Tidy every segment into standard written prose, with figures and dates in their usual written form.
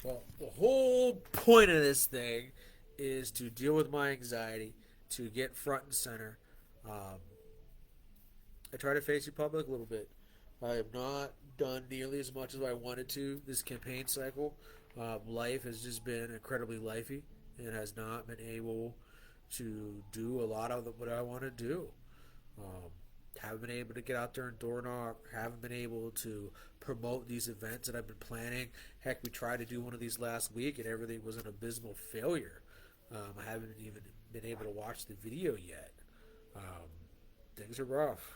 Well, the whole point of this thing is to deal with my anxiety, to get front and center. Um, I try to face the public a little bit. I have not done nearly as much as I wanted to this campaign cycle. Life has just been incredibly lifey and has not been able to do a lot of what I want to do. Um, haven't been able to get out there and door knock. Haven't been able to promote these events that I've been planning. Heck, we tried to do one of these last week and everything was an abysmal failure. I haven't even been able to watch the video yet. Um, things are rough.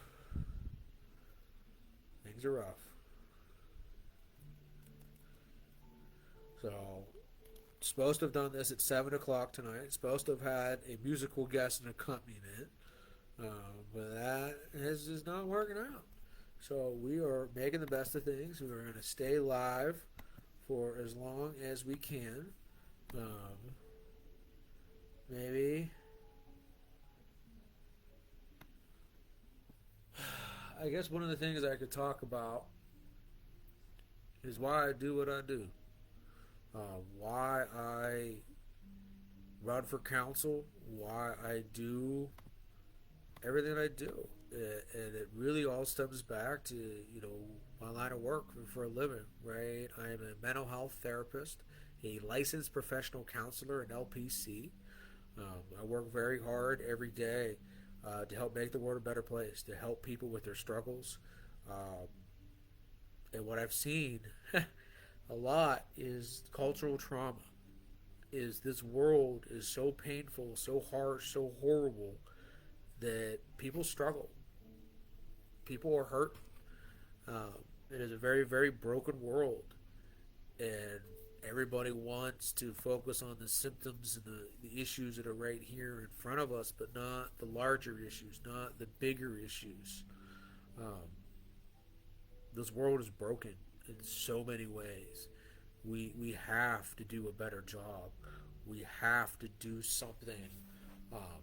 Things are rough. So, supposed to have done this at 7 o'clock tonight. Supposed to have had a musical guest and accompaniment, but that is just not working out. So we are making the best of things. We are going to stay live for as long as we can. Um, maybe I guess one of the things I could talk about is why I do what I do. Why I run for council, why I do everything I do. And it really all stems back to, my line of work for a living, right? I am a mental health therapist, a licensed professional counselor, an LPC. I work very hard every day to help make the world a better place, to help people with their struggles. Um, and what I've seen a lot is cultural trauma. Is this world is so painful, so harsh, so horrible that people struggle. People are hurt. It is a very, very broken world, and everybody wants to focus on the symptoms and the issues that are right here in front of us, but not the larger issues, not the bigger issues. Um, this world is broken in so many ways. We have to do a better job. We have to do something um,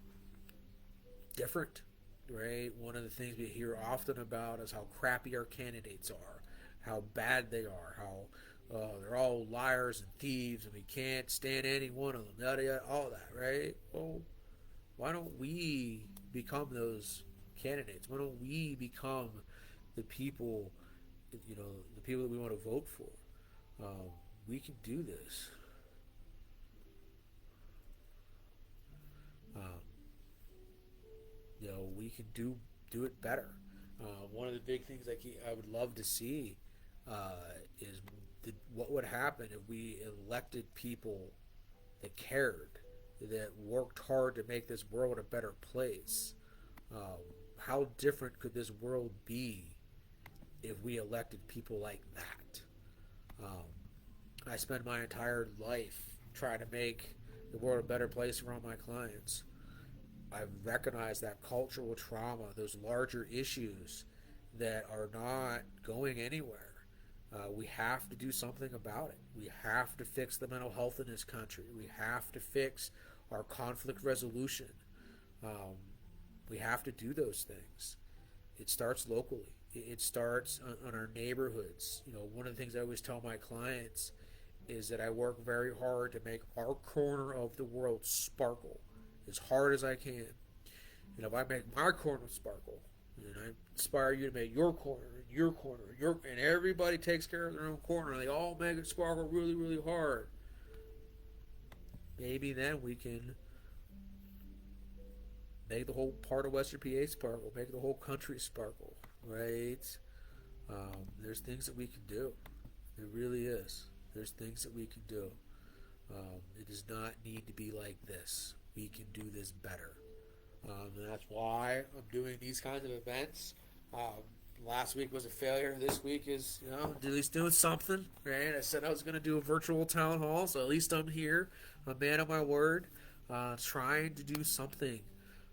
different, right? One of the things we hear often about is how crappy our candidates are, how bad they are, how they're all liars and thieves, and we can't stand any one of them. Yada yada, all that, right? Well, why don't we become those candidates? Why don't we become the people, the people that we want to vote for? Um, we can do this. Um, we can do it better. One of the big things I would love to see is what would happen if we elected people that cared, that worked hard to make this world a better place. Um, how different could this world be if we elected people like that? Um, I spend my entire life trying to make the world a better place for all my clients. I've recognized that cultural trauma, those larger issues that are not going anywhere. We have to do something about it. We have to fix the mental health in this country. We have to fix our conflict resolution. Um, we have to do those things. It starts locally. It starts on our neighborhoods. One of the things I always tell my clients is that I work very hard to make our corner of the world sparkle as hard as I can. And if I make my corner sparkle, and I inspire you to make your corner, and everybody takes care of their own corner, and they all make it sparkle really, really hard. Maybe then we can make the whole part of Western PA sparkle, make the whole country sparkle, right? There's things that we can do. There really is. There's things that we can do. It does not need to be like this. We can do this better. And that's why I'm doing these kinds of events. Last week was a failure. This week is, at least doing something, right? I said I was going to do a virtual town hall, so at least I'm here. I'm a man of my word, trying to do something.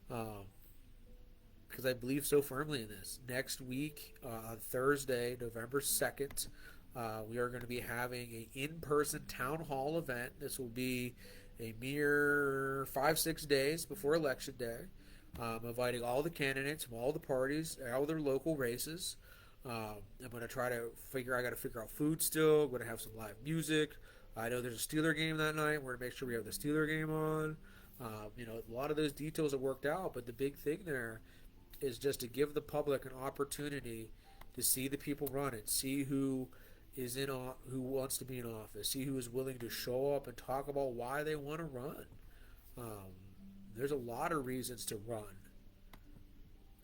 Because I believe so firmly in this. Next week, on Thursday, November 2nd, we are going to be having an in-person town hall event. This will be a mere 5-6 days before Election Day. Inviting all the candidates from all the parties, all their local races. I'm going to try to I got to figure out food still. I'm going to have some live music. I know there's a Steeler game that night. We're going to make sure we have the Steeler game on. A lot of those details have worked out, but the big thing there is just to give the public an opportunity to see the people running, see who is who wants to be in office, see who is willing to show up and talk about why they want to run. Um, there's a lot of reasons to run.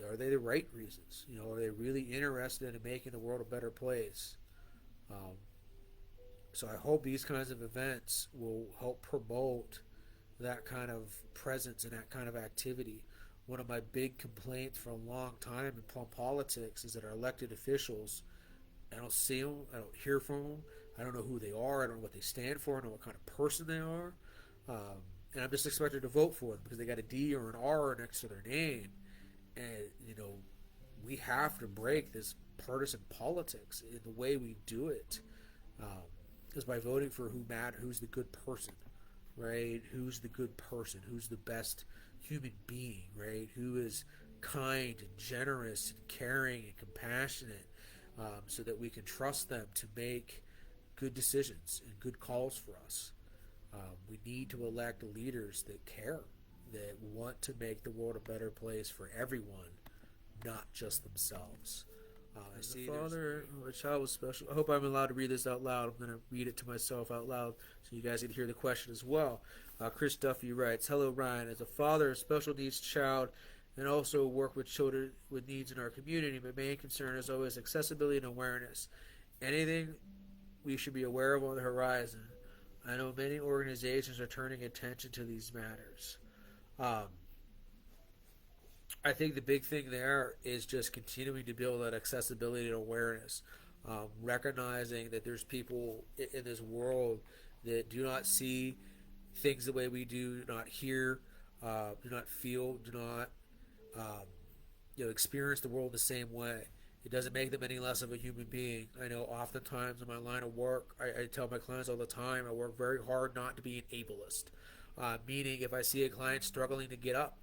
Are they the right reasons? Are they really interested in making the world a better place? Um, so I hope these kinds of events will help promote that kind of presence and that kind of activity. One of my big complaints for a long time in Plum politics is that our elected officials, I don't see them, I don't hear from them, I don't know who they are, I don't know what they stand for, I don't know what kind of person they are, and I'm just expected to vote for them because they got a D or an R next to their name. And we have to break this partisan politics in the way we do it, is by voting for who's the good person, right? Who's the good person? Who's the best human being, right? Who is kind and generous and caring and compassionate, so that we can trust them to make good decisions and good calls for us. We need to elect leaders that care, that want to make the world a better place for everyone, not just themselves. As a father of a child with special, I hope I'm allowed to read this out loud. I'm going to read it to myself out loud so you guys can hear the question as well. Chris Duffy writes, "Hello Ryan, as a father of special needs child and also work with children with needs in our community, my main concern is always accessibility and awareness. Anything we should be aware of on the horizon. I know many organizations are turning attention to these matters." I think the big thing there is just continuing to build that accessibility and awareness, recognizing that there's people in this world that do not see things the way we do not hear, do not feel, do not experience the world the same way. It doesn't make them any less of a human being. I know oftentimes in my line of work, I tell my clients all the time, I work very hard not to be an ableist. Meaning if I see a client struggling to get up,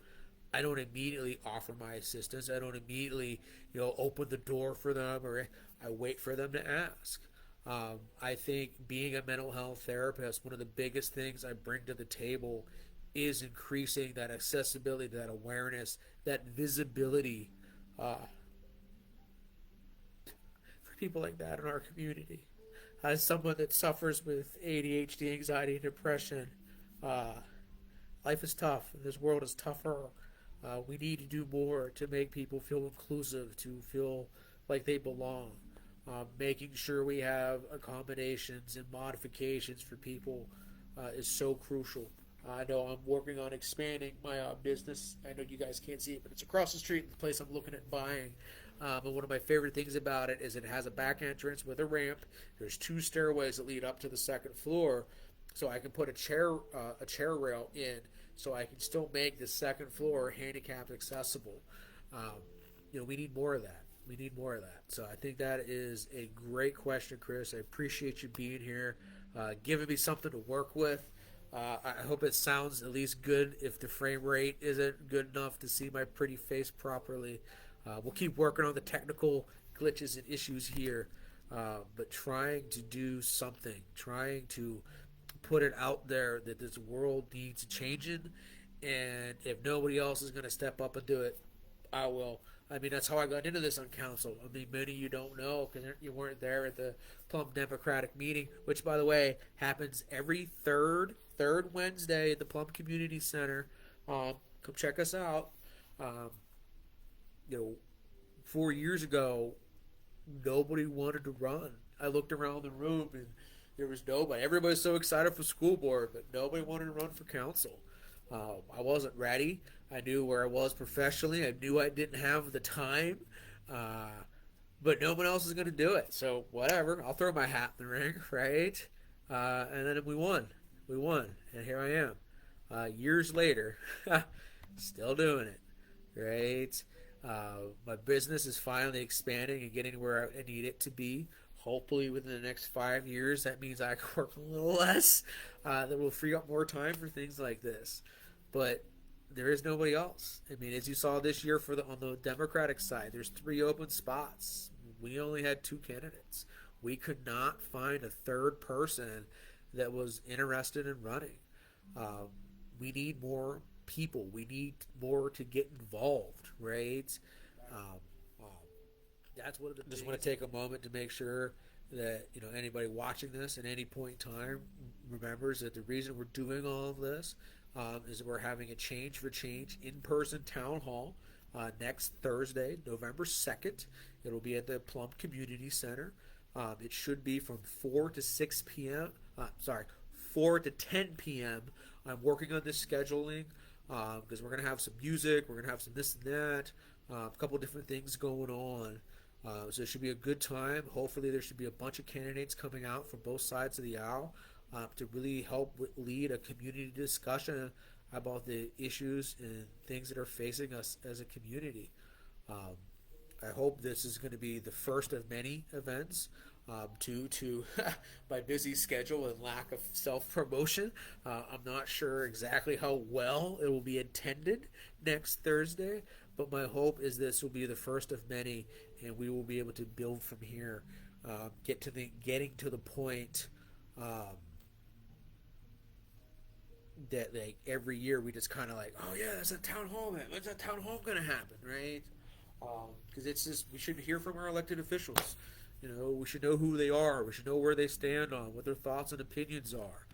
I don't immediately offer my assistance. I don't immediately, open the door for them, or I wait for them to ask. I think being a mental health therapist, one of the biggest things I bring to the table is increasing that accessibility, that awareness, that visibility for people like that in our community. As someone that suffers with ADHD, anxiety, and depression, life is tough. This world is tougher. We need to do more to make people feel inclusive, to feel like they belong. Making sure we have accommodations and modifications for people is so crucial. I know I'm working on expanding my business. I know you guys can't see it, but it's across the street, the place I'm looking at buying. And one of my favorite things about it is it has a back entrance with a ramp. There's 2 stairways that lead up to the second floor, so I can put a chair rail in, so I can still make the second floor handicap accessible. We need more of that. We need more of that. So I think that is a great question, Chris. I appreciate you being here, giving me something to work with. I hope it sounds at least good if the frame rate isn't good enough to see my pretty face properly. We'll keep working on the technical glitches and issues here, but trying to do something, trying to put it out there that this world needs changing, and if nobody else is going to step up and do it, I will. I mean, that's how I got into this on council. I mean, many of you don't know because you weren't there at the Plum Democratic meeting, which, by the way, happens every third Wednesday at the Plum Community Center. Come check us out. 4 years ago, nobody wanted to run. I looked around the room and there was nobody. Everybody's so excited for school board, but nobody wanted to run for council. I wasn't ready. I knew where I was professionally. I knew I didn't have the time, but no one else is going to do it. So whatever, I'll throw my hat in the ring, right? And then we won. We won, and here I am. Years later, still doing it, right? My business is finally expanding and getting where I need it to be. Hopefully within the next 5 years, that means I can work a little less. That will free up more time for things like this. But there is nobody else. I mean, as you saw this year on the Democratic side, there's 3 open spots. We only had 2 candidates. We could not find a third person that was interested in running. Um, we need more people. We need more to get involved, right? Um, um, that's one of the just want to take a moment to make sure that anybody watching this at any point in time remembers that the reason we're doing all of this is that we're having a Change for Change in-person town hall next Thursday, November 2nd. It'll be at the Plum Community Center. It should be from 4 to 6 p.m. 4 to 10 p.m. I'm working on this scheduling because we're going to have some music, we're going to have some this and that, a couple different things going on. So it should be a good time. Hopefully, there should be a bunch of candidates coming out from both sides of the aisle to really help lead a community discussion about the issues and things that are facing us as a community. Um, I hope this is going to be the first of many events. Due to my busy schedule and lack of self promotion, I'm not sure exactly how well it will be attended next Thursday, but my hope is this will be the first of many, and we will be able to build from here. Getting to the point that like every year we just kind of like, oh yeah, that's a town hall, man. When's that town hall gonna happen, right? Because it's just we should hear from our elected officials. We should know who they are. We should know where they stand on what their thoughts and opinions are.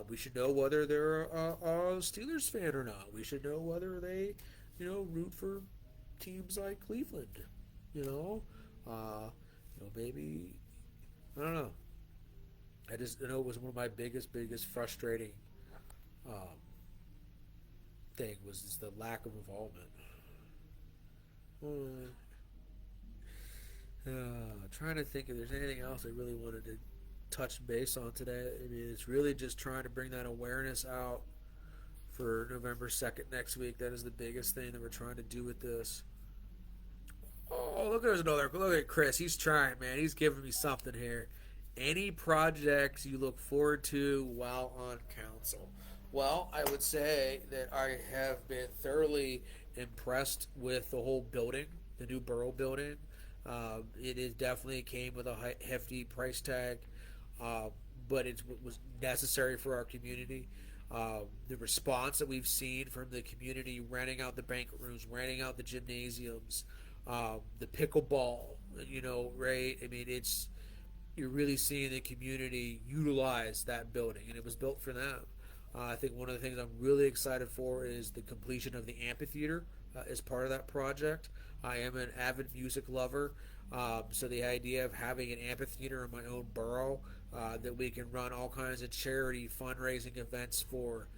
We should know whether they're a Steelers fan or not. We should know whether they, root for teams like Cleveland. Maybe I don't know. I just know it was one of my biggest frustrating thing was just the lack of involvement. Trying to think if there's anything else I really wanted to touch base on today. I mean, it's really just trying to bring that awareness out for November 2nd next week. That is the biggest thing that we're trying to do with this. Oh, look at Chris. He's trying, man. He's giving me something here. Any projects you look forward to while on council? Well, I would say that I have been thoroughly impressed with the whole building, the new borough building. It is definitely came with a hefty price tag, but it was necessary for our community. The response that we've seen from the community, renting out the banquet rooms, renting out the gymnasiums, the pickleball, right? I mean, you're really seeing the community utilize that building, and it was built for them. I think one of the things I'm really excited for is the completion of the amphitheater as part of that project. I am an avid music lover, so the idea of having an amphitheater in my own borough that we can run all kinds of charity fundraising events for,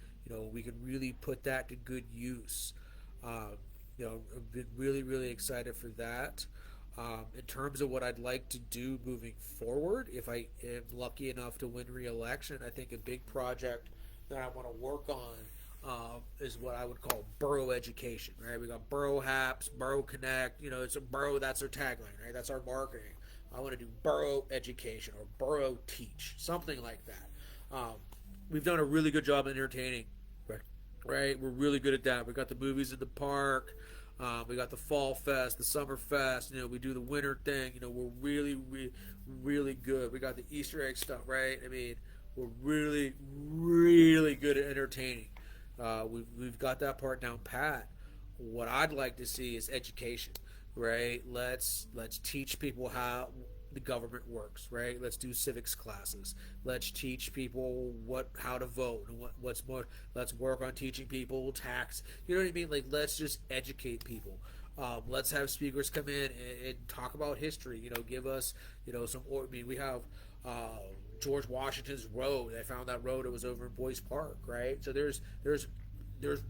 we can really put that to good use. I've been really excited for that. In terms of what I'd like to do moving forward, if I am lucky enough to win re-election, I think a big project that I want to work on is what I would call borough education, right? We got Borough Haps, Borough Connect, it's a borough, that's our tagline, right? That's our marketing. I want to do borough education or borough teach, something like that. We've done a really good job entertaining, right? We're really good at that. We got the movies in the park. We got the fall fest, the summer fest. We do the winter thing. We're really good. We got the Easter egg stuff, right? I mean, we're really good at entertaining. We've got that part down pat. What I'd like to see is education, right? Let's teach people how the government works, right? Let's do civics classes. Let's teach people how to vote and what's more. Let's work on teaching people tax. You know what I mean? Like, let's just educate people. Let's have speakers come in and talk about history. Give us some. We have George Washington's road. I found that road. It was over in Boyce Park, right? So there's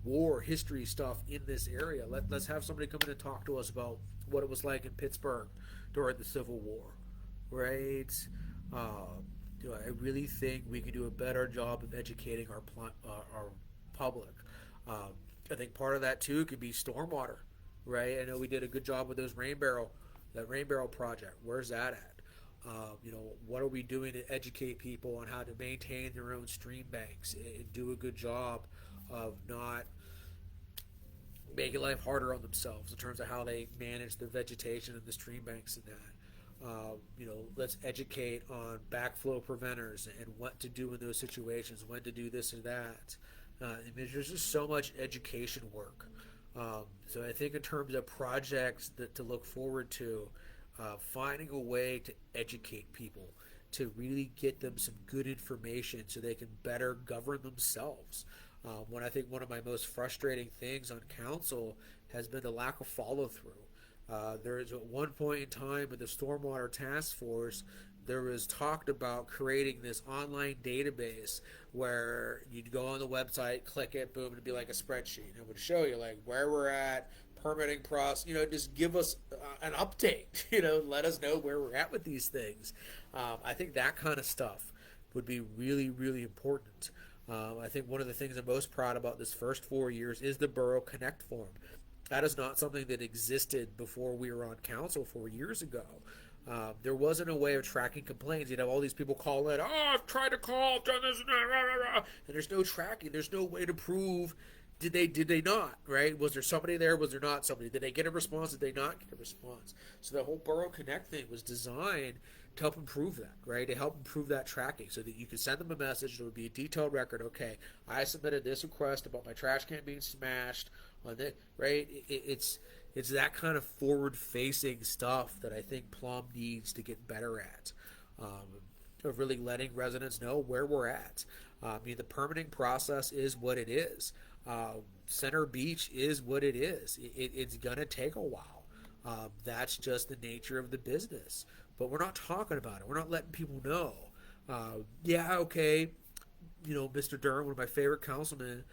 war history stuff in this area. Let's have somebody come in and talk to us about what it was like in Pittsburgh during the Civil War, right? I really think we can do a better job of educating our public. I think part of that too could be stormwater, right? I know we did a good job with that rain barrel project. Where's that at? What are we doing to educate people on how to maintain their own stream banks and do a good job of not making life harder on themselves in terms of how they manage the vegetation and the stream banks and that. Let's educate on backflow preventers and what to do in those situations, when to do this or that. There's just so much education work. So I think in terms of projects to look forward to, finding a way to educate people, to really get them some good information so they can better govern themselves. When I think one of my most frustrating things on council has been the lack of follow through. There is at one point in time with the Stormwater Task Force, there was talked about creating this online database where you'd go on the website, click it, boom, it'd be like a spreadsheet. It would show you like where we're at, permitting process, just give us an update, let us know where we're at with these things. I think that kind of stuff would be really, really important. I think one of the things I'm most proud about this first 4 years is the Borough Connect form. That is not something that existed before we were on council 4 years ago. There wasn't a way of tracking complaints. You'd have all these people call in, I've tried to call, I've done this, and there's no tracking. There's no way to prove, did they not, right? Was there somebody there? Was there not somebody? Did they get a response? Did they not get a response? So the whole Borough Connect thing was designed to help improve that, right? To help improve that tracking so that you could send them a message. There would be a detailed record. Okay, I submitted this request about my trash can being smashed on this, right? It's that kind of forward-facing stuff that I think Plum needs to get better at, of really letting residents know where we're at. The permitting process is what it is. Center Beach is what it is. It's going to take a while. That's just the nature of the business. But we're not talking about it. We're not letting people know. Okay, Mr. Durham, one of my favorite councilmen,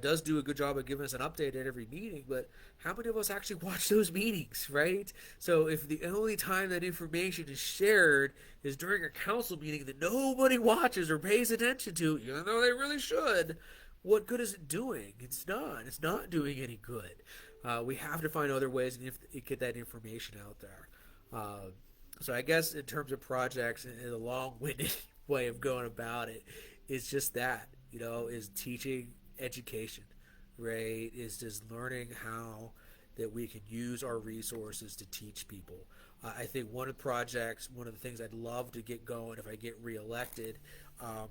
does do a good job of giving us an update at every meeting, but how many of us actually watch those meetings, right? So if the only time that information is shared is during a council meeting that nobody watches or pays attention to, even though they really should, what good is it doing? It's not doing any good. We have to find other ways to get that information out there. So I guess in terms of projects, and a long-winded way of going about it, is just that, is teaching education, right? Is just learning how that we can use our resources to teach people. I think one of the things I'd love to get going if I get reelected,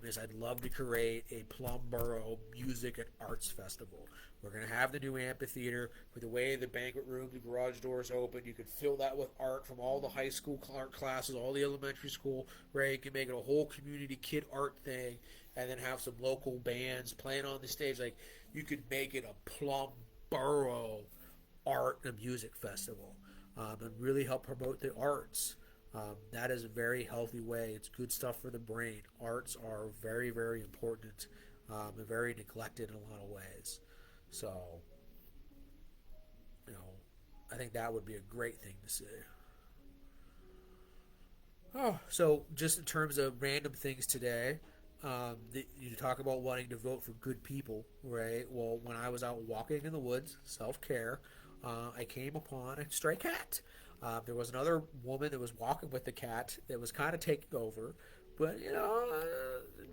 is I'd love to create a Plum Borough Music and Arts Festival. We're going to have the new amphitheater. For the way the banquet room, the garage doors open, you can fill that with art from all the high school art classes, all the elementary school, right? You can make it a whole community kid art thing, and then have some local bands playing on the stage. Like, you could make it a Plum Borough art and music festival, and really help promote the arts. That is a very healthy way. It's good stuff for the brain. Arts are very, very important, and very neglected in a lot of ways. So, I think that would be a great thing to see. So just in terms of random things today, you talk about wanting to vote for good people, right? Well, when I was out walking in the woods, self-care, I came upon a stray cat. There was another woman that was walking with the cat that was kind of taking over, but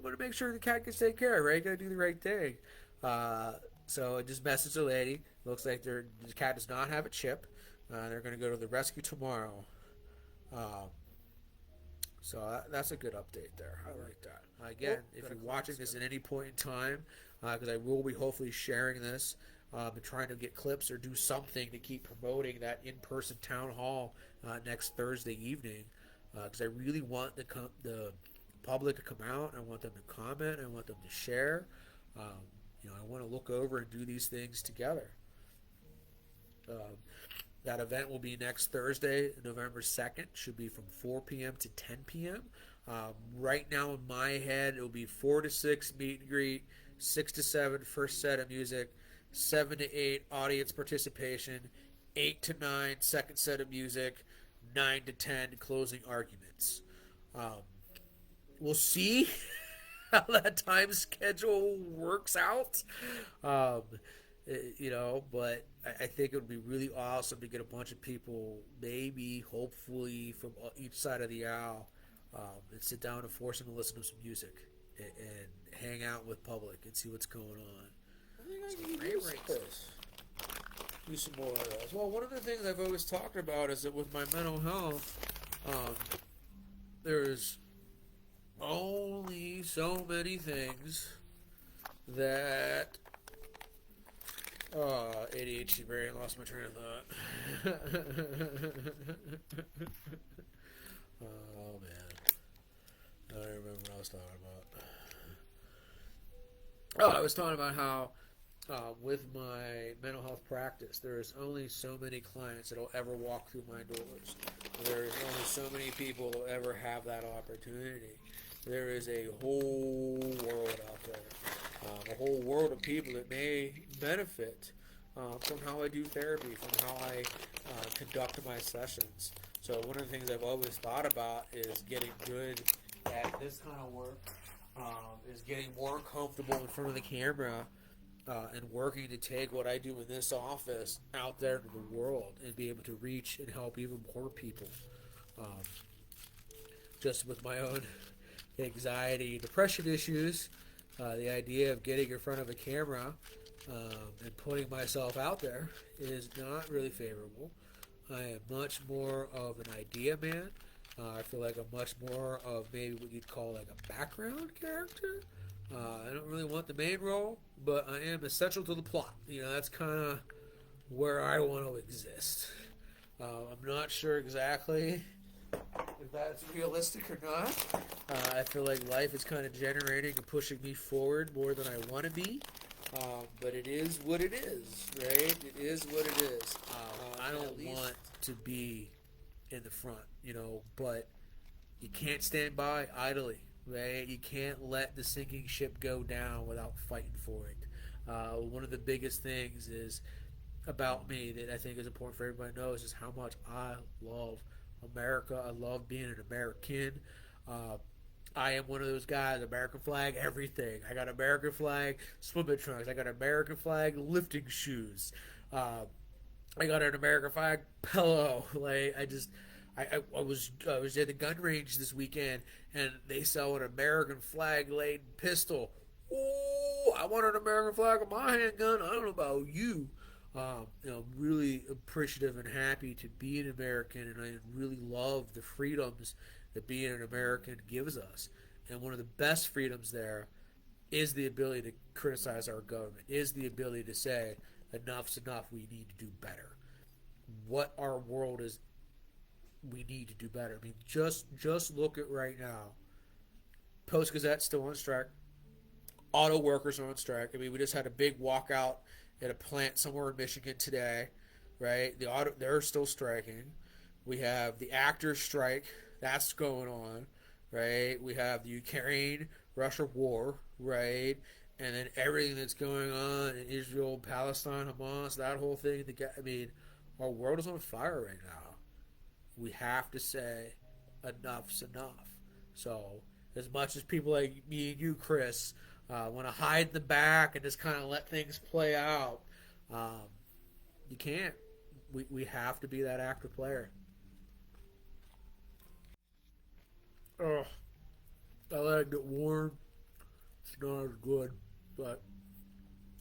want to make sure the cat gets taken care of, right? Got to do the right thing. So I just messaged the lady. Looks like the cat does not have a chip. They're going to go to the rescue tomorrow. So that's a good update there. I like that. Again, if you're watching this at any point in time, because I will be hopefully sharing this, and trying to get clips or do something to keep promoting that in-person town hall next Thursday evening, because I really want the public to come out. I want them to comment. I want them to share. I want to look over and do these things together. That event will be next Thursday, November 2nd. Should be from 4 p.m. to 10 p.m. Right now in my head, it will be 4 to 6 meet and greet, 6 to 7 first set of music, 7 to 8 audience participation, 8 to 9 second set of music, 9 to 10 closing arguments. We'll see how that time schedule works out. But I think it would be really awesome to get a bunch of people, maybe, hopefully, from each side of the aisle, and sit down and force them to listen to some music and hang out with public and see what's going on. I think I can use this. Do some more of those. Well, one of the things I've always talked about is that with my mental health, Um, there's only so many things that ADHD brain, lost my train of thought. Oh man, I don't remember what I was talking about. Oh, I was talking about how with my mental health practice, there's only so many clients that'll ever walk through my doors. There's only so many people that'll ever have that opportunity. There is a whole world out there, a whole world of people that may benefit from how I do therapy, from how I conduct my sessions. So one of the things I've always thought about is getting good at this kind of work, is getting more comfortable in front of the camera, and working to take what I do in this office out there to the world and be able to reach and help even more people. Um, just with my own anxiety, depression issues, the idea of getting in front of a camera and putting myself out there is not really favorable. I am much more of an idea man. I feel like I'm much more of maybe what you'd call like a background character. I don't really want the main role, but I am essential to the plot. That's kind of where I want to exist. I'm not sure exactly if that's realistic or not. I feel like life is kind of generating and pushing me forward more than I want to be. But it is what it is, right? It is what it is. I don't want to be in the front, but you can't stand by idly, right? You can't let the sinking ship go down without fighting for it. One of the biggest things is about me that I think is important for everybody to know is just how much I love America. I love being an American. I am one of those guys, American flag, everything. I got American flag swimming trunks. I got American flag lifting shoes. I got an American flag pillow. I was at the gun range this weekend, and they sell an American flag laden pistol. Oh, I want an American flag on my handgun. I don't know about you. Really appreciative and happy to be an American, and I really love the freedoms that being an American gives us. And one of the best freedoms there is the ability to criticize our government, is the ability to say, enough's enough, we need to do better. What our world is, we need to do better. I mean, just look at right now. Post Gazette's still on strike. Auto workers are on strike. I mean, we just had a big walkout at a plant somewhere in Michigan today, right? They're still striking. We have the actors strike. That's going on, right? We have the Ukraine-Russia war, right? And then everything that's going on in Israel, Palestine, Hamas, that whole thing. I mean, our world is on fire right now. We have to say enough's enough. So as much as people like me and you, Chris, want to hide in the back and just kind of let things play out, you can't. We have to be that active player. Oh, I let it get warm. It's not as good, but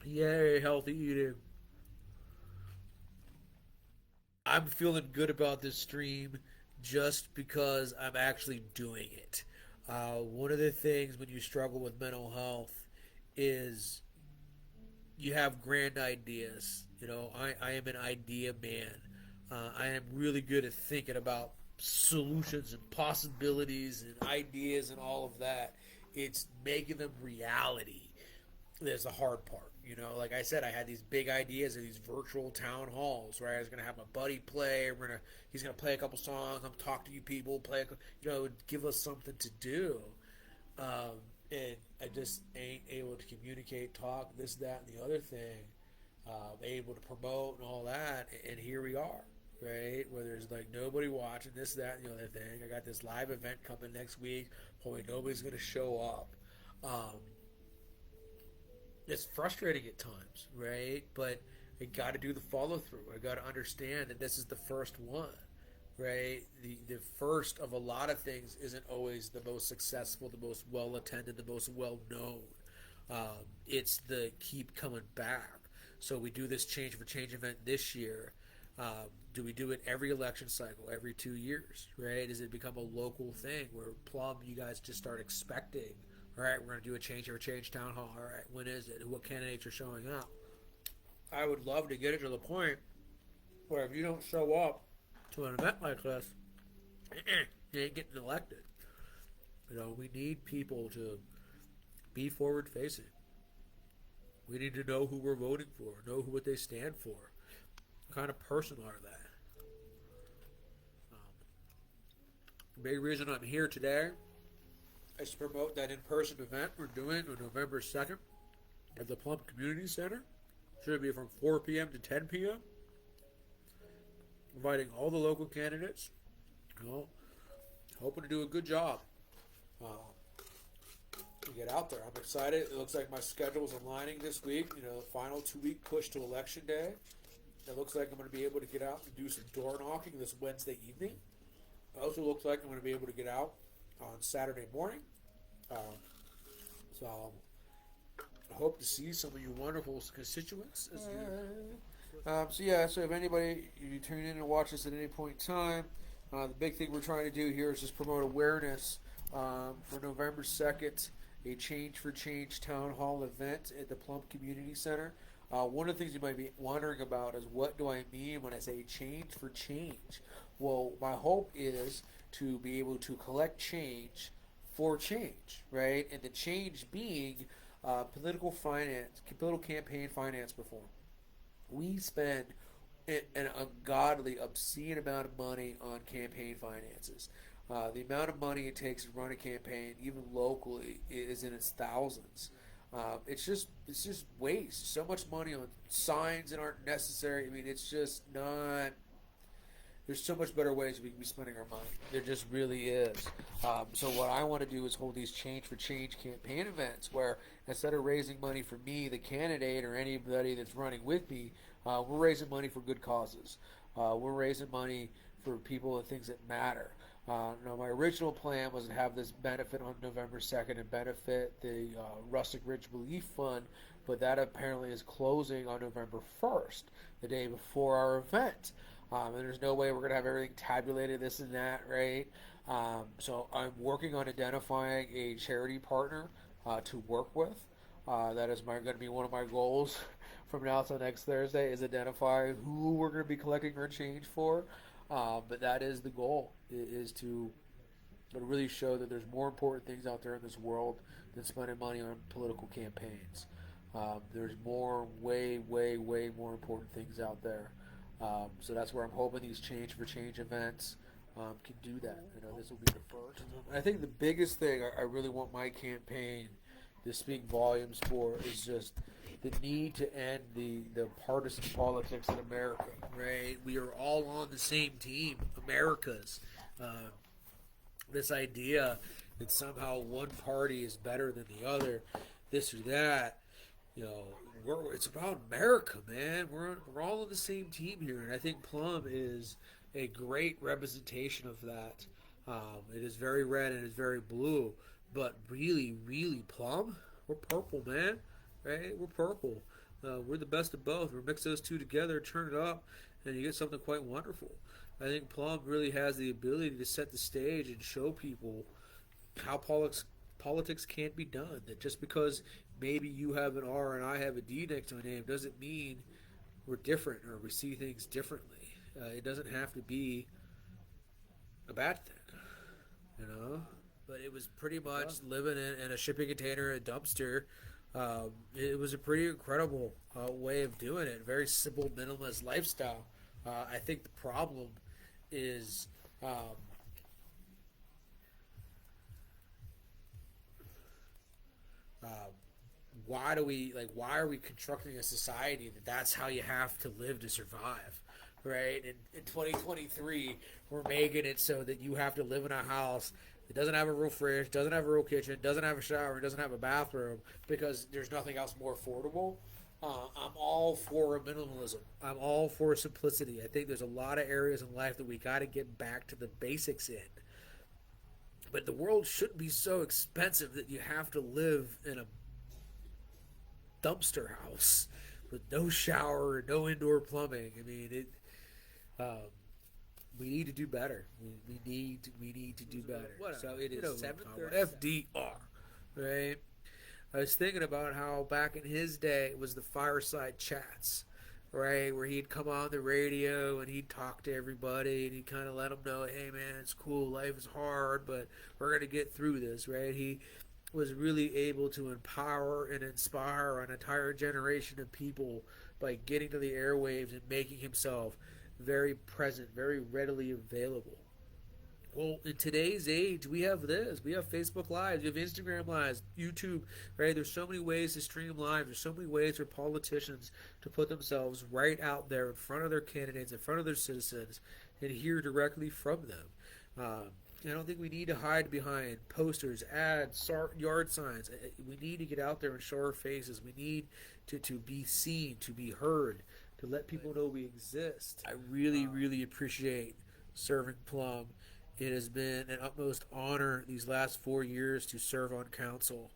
yay, healthy eating. I'm feeling good about this stream just because I'm actually doing it. One of the things when you struggle with mental health is you have grand ideas. I am an idea man. I am really good at thinking about solutions and possibilities and ideas and all of that. It's making them reality. There's the hard part. Like I said, I had these big ideas of these virtual town halls, right? I was gonna have my buddy play. He's gonna play a couple songs. I'm talk to you people, give us something to do. And I just ain't able to communicate, talk, this, that, and the other thing. Able to promote and all that, and here we are, right? Where there's like nobody watching, this, that, and the other thing. I got this live event coming next week. Hopefully nobody's gonna show up. It's frustrating at times, right? But I got to do the follow through. I got to understand that this is the first one, right? The first of a lot of things isn't always the most successful, the most well attended, the most well known. It's the keep coming back. So we do this Change for Change event this year. Do we do it every election cycle, every 2 years, right? Does it become a local thing where Plum, you guys just start expecting, all right, we're going to do a change or change town hall. All right, when is it? What candidates are showing up? I would love to get it to the point where if you don't show up to an event like this, you ain't getting elected. We need people to be forward facing. We need to know who we're voting for, know what they stand for. What kind of person are they? The big reason I'm here today is to promote that in-person event we're doing on November 2nd at the Plum Community Center. Should be from 4 p.m. to 10 p.m. Inviting all the local candidates. Hoping to do a good job. To get out there. I'm excited. It looks like my schedule is aligning this week. The final 2-week push to election day. It looks like I'm going to be able to get out and do some door knocking this Wednesday evening. It also looks like I'm going to be able to get out on Saturday morning. So I hope to see some of you wonderful constituents. So if anybody, you tune in and watch us at any point in time, the big thing we're trying to do here is just promote awareness for November 2nd, a Change for Change Town Hall event at the Plum Community Center. One of the things you might be wondering about is, what do I mean when I say change for change? Well, my hope is to be able to collect change for change, right? And the change being political campaign finance reform. We spend an ungodly, obscene amount of money on campaign finances. The amount of money it takes to run a campaign, even locally, is in its thousands. It's just waste. So much money on signs that aren't necessary. It's just not. There's so much better ways we can be spending our money. There just really is. So what I want to do is hold these Change for Change campaign events where, instead of raising money for me, the candidate, or anybody that's running with me, we're raising money for good causes. We're raising money for people and things that matter. My original plan was to have this benefit on November 2nd and benefit the Rustic Ridge Relief Fund, but that apparently is closing on November 1st, the day before our event. And there's no way we're going to have everything tabulated, this and that, right? So I'm working on identifying a charity partner to work with. That is going to be one of my goals from now till next Thursday, is identify who we're going to be collecting our change for. But that is the goal, is to really show that there's more important things out there in this world than spending money on political campaigns. There's way more important things out there. So that's where I'm hoping these Change for Change events can do that. This will be the first. I think the biggest thing I really want my campaign to speak volumes for is just the need to end the partisan politics in America, right? We are all on the same team, America's. This idea that somehow one party is better than the other, this or that, it's about America, man. We're all on the same team here, and I think Plum is a great representation of that. It is very red and it's very blue, but really Plum, we're purple, man. Right? We're purple. We're the best of both. We mix those two together, turn it up, and you get something quite wonderful. I think Plum really has the ability to set the stage and show people how politics can't be done. That just because maybe you have an R and I have a D next to my name doesn't mean we're different or we see things differently. It doesn't have to be a bad thing, But it was pretty much living in a shipping container, a dumpster. It was a pretty incredible way of doing it. Very simple, minimalist lifestyle. I think the problem is why are we constructing a society that's how you have to live to survive, right? In 2023, we're making it so that you have to live in a house that doesn't have a real fridge, doesn't have a real kitchen, doesn't have a shower, doesn't have a bathroom, because there's nothing else more affordable. I'm all for minimalism. I'm all for simplicity. I think there's a lot of areas in life that we got to get back to the basics in. But the world shouldn't be so expensive that you have to live in a dumpster house with no shower, no indoor plumbing. We need to do better. We need to do better. What? So it is 7:30. FDR, right? I was thinking about how back in his day it was the fireside chats, right, where he'd come on the radio and he'd talk to everybody and he'd kind of let them know, hey man, it's cool, life is hard, but we're gonna get through this, right? He was really able to empower and inspire an entire generation of people by getting to the airwaves and making himself very present, very readily available. Well, in today's age, we have this. We have Facebook Lives, we have Instagram Lives, YouTube, right? There's so many ways to stream live. There's so many ways for politicians to put themselves right out there in front of their candidates, in front of their citizens, and hear directly from them. I don't think we need to hide behind posters, ads, yard signs. We need to get out there and show our faces. We need to be seen, to be heard, to let people know we exist. I really, really appreciate serving Plum. It has been an utmost honor these last 4 years to serve on council.